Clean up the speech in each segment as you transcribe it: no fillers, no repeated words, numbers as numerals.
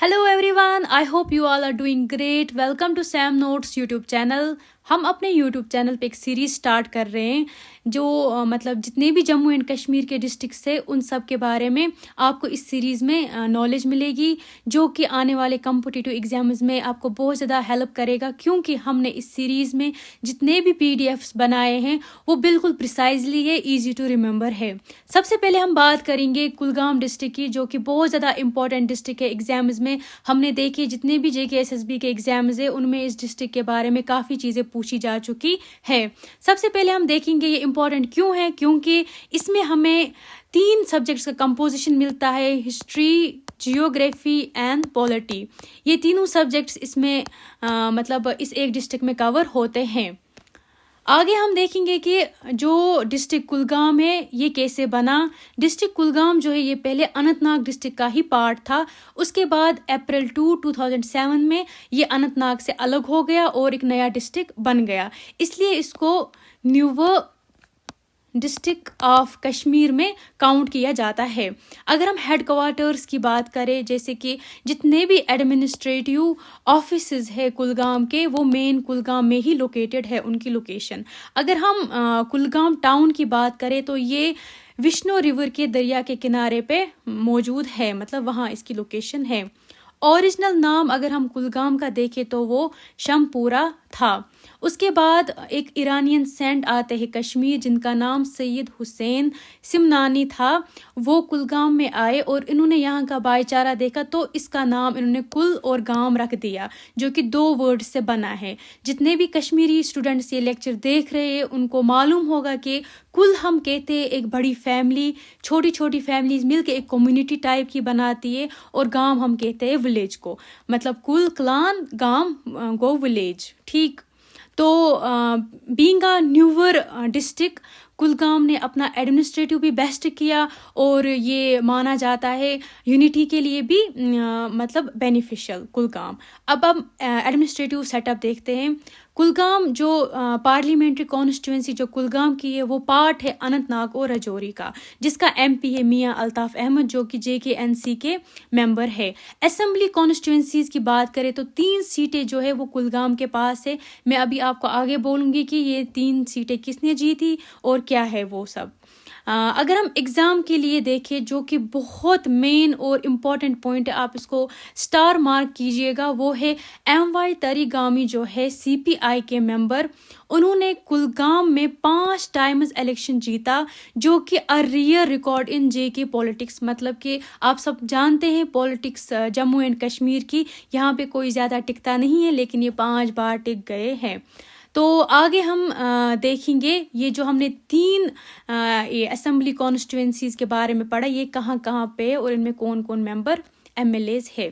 Hello everyone, I hope you all are doing great. Welcome to Sam Notes YouTube channel. हम अपने YouTube channel पे एक series start कर रहे हैं जो मतलब जितने भी जम्मू एंड कश्मीर के डिस्ट्रिक्ट है उन सब के बारे में आपको इस सीरीज़ में नॉलेज मिलेगी, जो कि आने वाले कम्पिटिटिव एग्जाम्स में आपको बहुत ज़्यादा हेल्प करेगा, क्योंकि हमने इस सीरीज़ में जितने भी PDFs बनाए हैं वो बिल्कुल प्रिसाइजली है, ईजी टू रिमेंबर है। सबसे पहले हम बात करेंगे कुलगाम डिस्ट्रिक्ट की, जो कि बहुत ज़्यादा इंपॉर्टेंट डिस्ट्रिक्ट है एग्जाम्स में। हमने देखे जितने भी JKSSB के एग्जाम्स है उनमें इस डिस्ट्रिक्ट के बारे में काफ़ी चीज़ें पूछी जा चुकी है। सबसे पहले हम देखेंगे ये इम्पॉर्टेंट क्यों है, क्योंकि इसमें हमें 3 सब्जेक्ट्स का कंपोजिशन मिलता है, हिस्ट्री, जियोग्राफी एंड पॉलिटी। ये तीनों सब्जेक्ट्स इसमें मतलब इस एक डिस्ट्रिक्ट में कवर होते हैं। आगे हम देखेंगे कि जो डिस्ट्रिक्ट कुलगाम है ये कैसे बना। डिस्ट्रिक्ट कुलगाम जो है ये पहले अनंतनाग डिस्ट्रिक्ट का ही पार्ट था। उसके बाद अप्रैल 2007 में ये अनंतनाग से अलग हो गया और एक नया डिस्ट्रिक्ट बन गया, इसलिए इसको न्यू डिस्ट्रिक्ट ऑफ कश्मीर में काउंट किया जाता है। अगर हम हेड क्वार्टर्स की बात करें, जैसे कि जितने भी एडमिनिस्ट्रेटिव ऑफिसेज है कुलगाम के, वो मेन कुलगाम में ही लोकेटेड है उनकी लोकेशन। अगर हम कुलगाम टाउन की बात करें तो ये विष्णु रिवर के दरिया के किनारे पे मौजूद है, मतलब वहाँ इसकी लोकेशन है। ओरिजिनल नाम अगर हम कुलगाम का देखें तो वो शमपुरा था। उसके बाद एक ईरानियन सेंट आते हैं कश्मीर जिनका नाम सैयद हुसैन सिमनानी था। वो कुलगाम में आए और इन्होंने यहाँ का भाईचारा देखा तो इसका नाम इन्होंने कुल और गाम रख दिया, जो कि 2 वर्ड से बना है। जितने भी कश्मीरी स्टूडेंट्स ये लेक्चर देख रहे हैं उनको मालूम होगा कि कुल हम कहते हैं एक बड़ी फैमिली, छोटी छोटी फैमिलीज मिलके एक कम्युनिटी टाइप की बनाती है, और गांव हम कहते हैं विलेज को, मतलब कुल क्लान गांव गो विलेज। ठीक, तो being a newer district Kulgam ने अपना एडमिनिस्ट्रेटिव भी बेस्ट किया, और ये माना जाता है यूनिटी के लिए भी मतलब बेनिफिशियल कुलगाम। अब हम एडमिनिस्ट्रेटिव सेटअप देखते हैं। कुलगाम जो पार्लियामेंट्री कॉन्स्टिट्यूंसी जो कुलगाम की है वो पार्ट है अनंतनाग और राजौरी का, जिसका MP है मियां अल्ताफ अहमद, जो कि JKNC के मेंबर है। असेंबली कॉन्स्टिट्यूंसीज की बात करें तो 3 सीटें जो है वो कुलगाम के पास है। मैं अभी आपको आगे बोलूँगी कि ये 3 सीटें किसने जीती और क्या है वो सब। अगर हम एग्ज़ाम के लिए देखें, जो कि बहुत मेन और इम्पॉर्टेंट पॉइंट है, आप इसको स्टार मार्क कीजिएगा, वो है MY तरीगामी जो है CPI के मेंबर। उन्होंने कुलगाम में 5 टाइम्स इलेक्शन जीता, जो कि a rare record in JK politics. मतलब कि आप सब जानते हैं पॉलिटिक्स जम्मू एंड कश्मीर की, यहाँ पे कोई ज़्यादा टिकता नहीं है, लेकिन ये 5 बार टिक गए हैं। तो आगे हम देखेंगे ये जो हमने 3 ये असेंबली कॉन्स्टिट्यूंसीज के बारे में पढ़ा, ये कहाँ कहाँ पे और इनमें कौन कौन मेंबर MLAs है।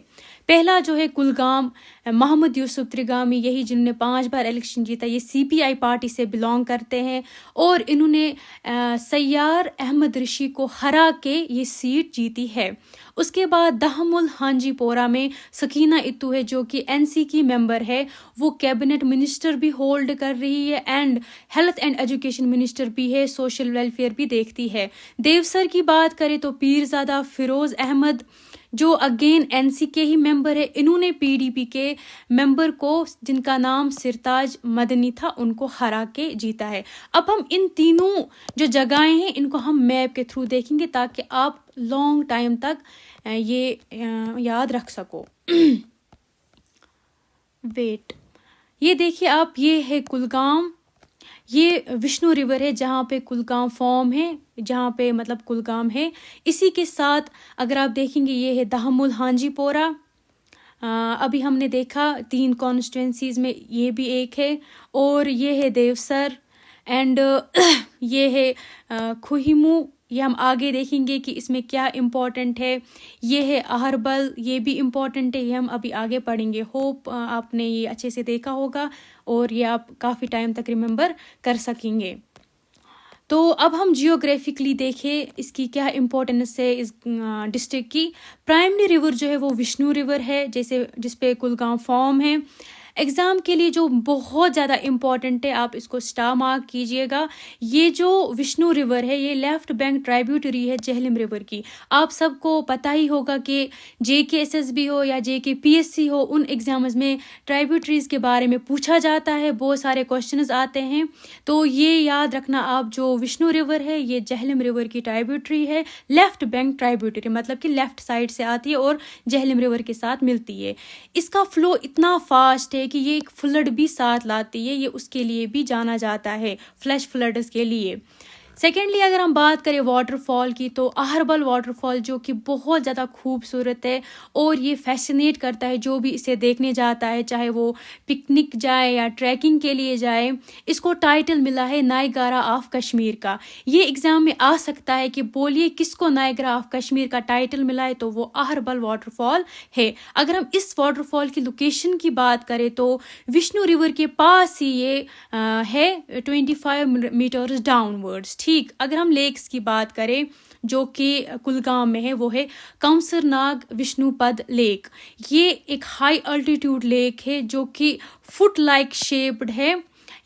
पहला जो है कुलगाम, मोहम्मद यूसुफ त्रिगामी, यही जिन्होंने 5 बार इलेक्शन जीता, ये CPI पार्टी से बिलोंग करते हैं, और इन्होंने सैयार अहमद ऋषि को हरा के ये सीट जीती है। उसके बाद दहमुल हांजीपोरा में सकीना इत्तू है, जो कि NC की मेंबर है, वो कैबिनेट मिनिस्टर भी होल्ड कर रही है and health and education minister भी है, सोशल वेलफेयर भी देखती है। देवसर की बात करें तो पीरजादा फिरोज अहमद, जो अगेन NC के ही मेंबर है, इन्होंने PDP के मेंबर को जिनका नाम सिरताज मदनी था उनको हरा के जीता है। अब हम इन तीनों जो जगहें हैं इनको हम मैप के थ्रू देखेंगे, ताकि आप लॉन्ग टाइम तक ये याद रख सको। वेट, ये देखिए आप, ये है कुलगाम, ये विष्णु रिवर है जहाँ पे कुलगाम फॉर्म है, जहाँ पे मतलब कुलगाम है। इसी के साथ अगर आप देखेंगे ये है दहमुल हांजीपोरा। अभी हमने देखा 3 कॉन्स्टिट्यूंसीज में ये भी एक है, और ये है देवसर एंड ये है खुहिमू। ये हम आगे देखेंगे कि इसमें क्या इम्पोर्टेंट है। ये है अहरबल, ये भी इम्पोर्टेंट है, ये हम अभी आगे पढ़ेंगे। होप आपने ये अच्छे से देखा होगा और ये आप काफ़ी टाइम तक रिमेंबर कर सकेंगे। तो अब हम जियोग्राफिकली देखें इसकी क्या इम्पोर्टेंस है इस डिस्ट्रिक्ट की। प्राइमरी रिवर जो है वो विष्णु रिवर है, जैसे जिस पे कुलगाम फॉर्म है। ایگزام کے لیے جو بہت زیادہ امپورٹنٹ ہے، آپ اس کو اسٹار مارک کیجیے گا. یہ جو وشنو ریور ہے یہ لیفٹ بینک ٹرائبیوٹری ہے جہلم ریور کی. آپ سب کو پتہ ہی ہوگا کہ JK SSB ہو یا JK PSC ہو، ان ایگزامز میں ٹرائبیوٹریز کے بارے میں پوچھا جاتا ہے، بہت سارے کوشچنز آتے ہیں. تو یہ یاد رکھنا آپ، جو وشنو ریور ہے یہ جہلم ریور کی ٹرائبیوٹری ہے. لیفٹ بینک ٹرائبیوٹری مطلب کہ لیفٹ سائڈ سے آتی ہے اور جہلم ریور کے ساتھ ملتی ہے. اس کا فلو اتنا فاسٹ ہے کہ یہ ایک فلڈ بھی ساتھ لاتی ہے، یہ اس کے لیے بھی جانا جاتا ہے، فلیش فلڈز کے لیے. سیکنڈلی اگر ہم بات کریں واٹر فال کی، تو اہربل واٹر فال جو کہ بہت زیادہ خوبصورت ہے اور یہ فیسینیٹ کرتا ہے جو بھی اسے دیکھنے جاتا ہے، چاہے وہ پکنک جائے یا ٹریکنگ کے لیے جائے. اس کو ٹائٹل ملا ہے نائگارا آف کشمیر کا. یہ ایگزام میں آ سکتا ہے کہ بولیے کس کو نائگارا آف کشمیر کا ٹائٹل ملا ہے، تو وہ اہربل واٹر فال ہے. اگر ہم اس واٹر فال کی لوکیشن کی بات کریں تو وشنو ریور کے پاس ہی یہ ہے 25 میٹرز ڈاؤن ورڈز. ٹھیک، اگر ہم لیکس کی بات کریں جو کہ کلگام میں ہے، وہ ہے کونسر ناگ وشنو پد لیک. یہ ایک ہائی الٹیٹیوڈ لیک ہے جو کہ فٹ لائک شیپڈ ہے.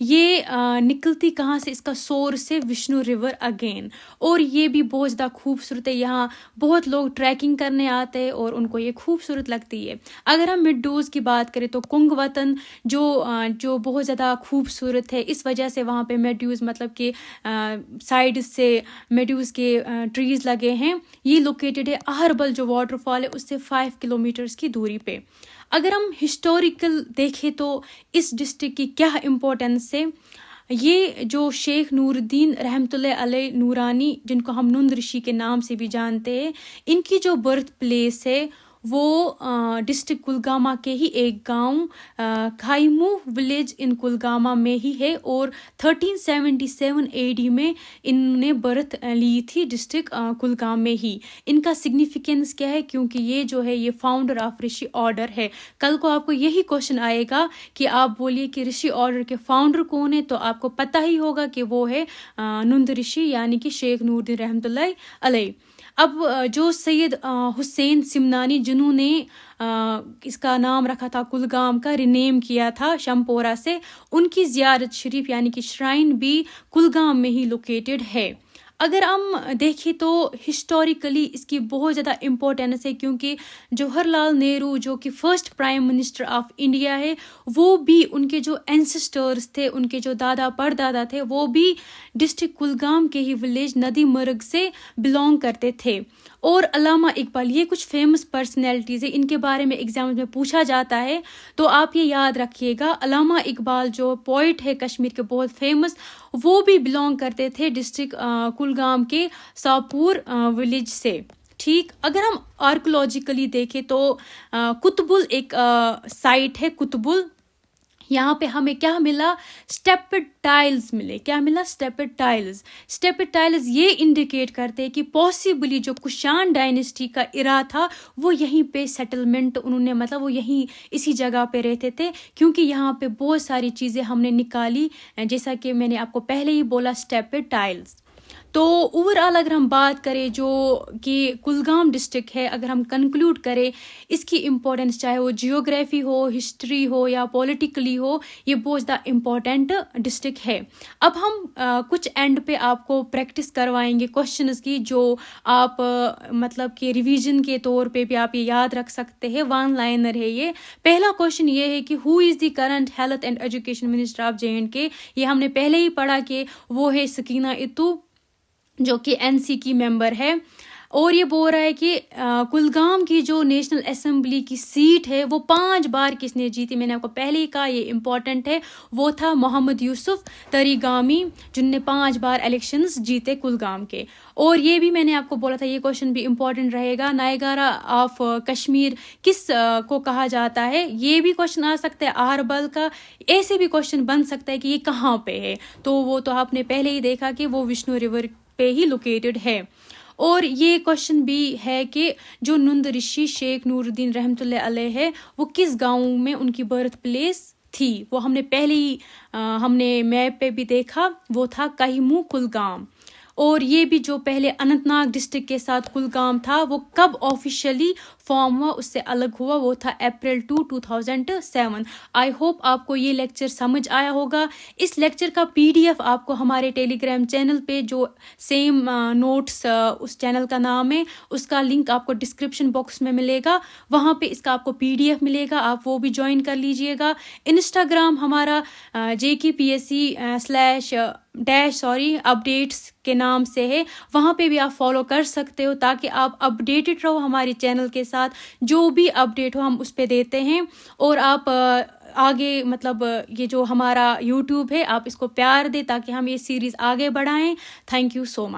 یہ نکلتی کہاں سے؟ اس کا سورس ہے وشنو ریور اگین، اور یہ بھی بہت زیادہ خوبصورت ہے. یہاں بہت لوگ ٹریکنگ کرنے آتے ہیں اور ان کو یہ خوبصورت لگتی ہے. اگر ہم میڈوز کی بات کریں تو کنگ وطن جو بہت زیادہ خوبصورت ہے، اس وجہ سے وہاں پہ میڈوز مطلب کہ سائڈ سے میڈوز کے ٹریز لگے ہیں. یہ لوکیٹڈ ہے اہربل جو واٹر فال ہے اس سے 5 کلومیٹرز کی دوری پہ. اگر ہم ہسٹوریکل دیکھیں تو اس ڈسٹرکٹ کی کیا امپورٹنس ہے، یہ جو شیخ نور الدین رحمۃ اللہ علیہ نورانی، جن کو ہم نند رشی کے نام سے بھی جانتے ہیں، ان کی جو برتھ پلیس ہے وہ ڈسٹرکٹ کلگامہ کے ہی ایک گاؤں کھائیمو ولیج ان کلگامہ میں ہی ہے، اور 1377 AD میں ان نے برتھ لی تھی ڈسٹرکٹ کلگام میں ہی. ان کا سگنیفیکینس کیا ہے؟ کیونکہ یہ جو ہے یہ فاؤنڈر آف رشی آرڈر ہے. کل کو آپ کو یہی کوشچن آئے گا کہ آپ بولیے کہ رشی آرڈر کے فاؤنڈر کون ہے، تو آپ کو پتہ ہی ہوگا کہ وہ ہے نند رشی یعنی کہ شیخ نور الدین رحمۃ اللہ علیہ. اب جو سید حسین سمنانی جنہوں نے اس کا نام رکھا تھا کلگام کا، رینیم کیا تھا شمپورہ سے، ان کی زیارت شریف یعنی کہ شرائن بھی کلگام میں ہی لوکیٹڈ ہے. اگر ہم دیکھیں تو ہسٹوریکلی اس کی بہت زیادہ امپورٹنس ہے، کیونکہ جواہر لال نہرو جو کہ first prime minister of India ہے، وہ بھی ان کے جو اینسسٹرز تھے، ان کے جو دادا پردادا تھے، وہ بھی ڈسٹرکٹ کلگام کے ہی ولیج ندی مرگ سے بلانگ کرتے تھے. اور علامہ اقبال، یہ کچھ فیمس پرسنالٹیز ہیں، ان کے بارے میں ایگزام میں پوچھا جاتا ہے، تو آپ یہ یاد رکھیے گا. علامہ اقبال جو پوئٹ ہے کشمیر کے بہت فیمس، وہ بھی بلانگ کرتے تھے ڈسٹرکٹ کلگام کے ساپور ولیج سے. ٹھیک، اگر ہم آرکولوجیکلی دیکھیں تو کتبل ایک سائٹ ہے. کتبل، یہاں پہ ہمیں کیا ملا؟ اسٹیپڈ ٹائلز ملے. کیا ملا؟ Stepped tiles. اسٹیپڈ ٹائلز یہ انڈیکیٹ کرتے ہیں کہ پاسبلی جو کشان ڈائنیسٹی کا ایرا تھا وہ یہیں پہ سیٹلمنٹ انہوں نے مطلب وہ یہیں اسی جگہ پہ رہتے تھے، کیونکہ یہاں پہ بہت ساری چیزیں ہم نے نکالی، جیسا کہ میں نے آپ کو پہلے ہی بولا اسٹیپڈ ٹائلز. تو اوور آل اگر ہم بات کریں جو کہ کلگام ڈسٹرکٹ ہے، اگر ہم کنکلوڈ کریں اس کی امپورٹنس، چاہے وہ جیوگرافی ہو، ہسٹری ہو یا پولیٹیکلی ہو، یہ بہت زیادہ امپورٹنٹ ڈسٹرکٹ ہے. اب ہم کچھ اینڈ پہ آپ کو پریکٹس کروائیں گے کوشچنز کی، جو آپ مطلب کہ ریویژن کے طور پہ بھی آپ یہ یاد رکھ سکتے ہیں. 1 لائنر ہے یہ. پہلا کوشچن یہ ہے کہ who is the current health and education minister of JNK. یہ ہم نے پہلے ہی پڑھا کہ وہ ہے سکینہ اتو جو کہ NC کی ممبر ہے. اور یہ بول رہا ہے کہ کلگام کی جو نیشنل اسمبلی کی سیٹ ہے وہ 5 بار کس نے جیتی. میں نے آپ کو پہلے ہی کہا یہ امپورٹنٹ ہے، وہ تھا محمد یوسف تریگامی، جن نے 5 بار الیکشنز جیتے کلگام کے. اور یہ بھی میں نے آپ کو بولا تھا یہ کوشچن بھی امپورٹنٹ رہے گا، نائگارا آف کشمیر کس کو کہا جاتا ہے. یہ بھی کوشچن آ سکتا ہے اہربل کا. ایسے بھی کوشچن بن سکتا ہے کہ یہ کہاں پہ ہے، تو وہ تو آپ نے پہلے ہی دیکھا کہ وہ وشنو ریور پہ ہی لوکیٹڈ ہے. اور یہ کوشچن بھی ہے کہ جو نند رشی شیخ نور الدین رحمۃ اللہ علیہ ہے وہ کس گاؤں میں ان کی برتھ پلیس تھی. وہ ہم نے پہلے ہی ہم نے میپ پہ بھی دیکھا، وہ تھا کہیمو کلگام. اور یہ بھی جو پہلے اننت ناگ ڈسٹرکٹ کے ساتھ کلگام تھا وہ کب آفیشیلی फॉर्म हुआ उससे अलग हुआ, वो था अप्रैल 2007। आई होप आपको ये लेक्चर समझ आया होगा। इस लेक्चर का PDF आपको हमारे टेलीग्राम चैनल पे, जो सेम नोट्स उस चैनल का नाम है, उसका लिंक आपको डिस्क्रिप्शन बॉक्स में मिलेगा। वहाँ पे इसका आपको PDF मिलेगा, आप वो भी ज्वाइन कर लीजिएगा। इंस्टाग्राम हमारा JKPSC/अपडेट्स के नाम से है, वहाँ पे भी आप फॉलो कर सकते हो ताकि आप अपडेटेड रहो हमारे चैनल के साथ। जो भी अपडेट हो हम उस पे देते हैं। और आप आगे मतलब ये जो हमारा YouTube है, आप इसको प्यार दें ताकि हम ये सीरीज़ आगे बढ़ाएं। Thank you so much.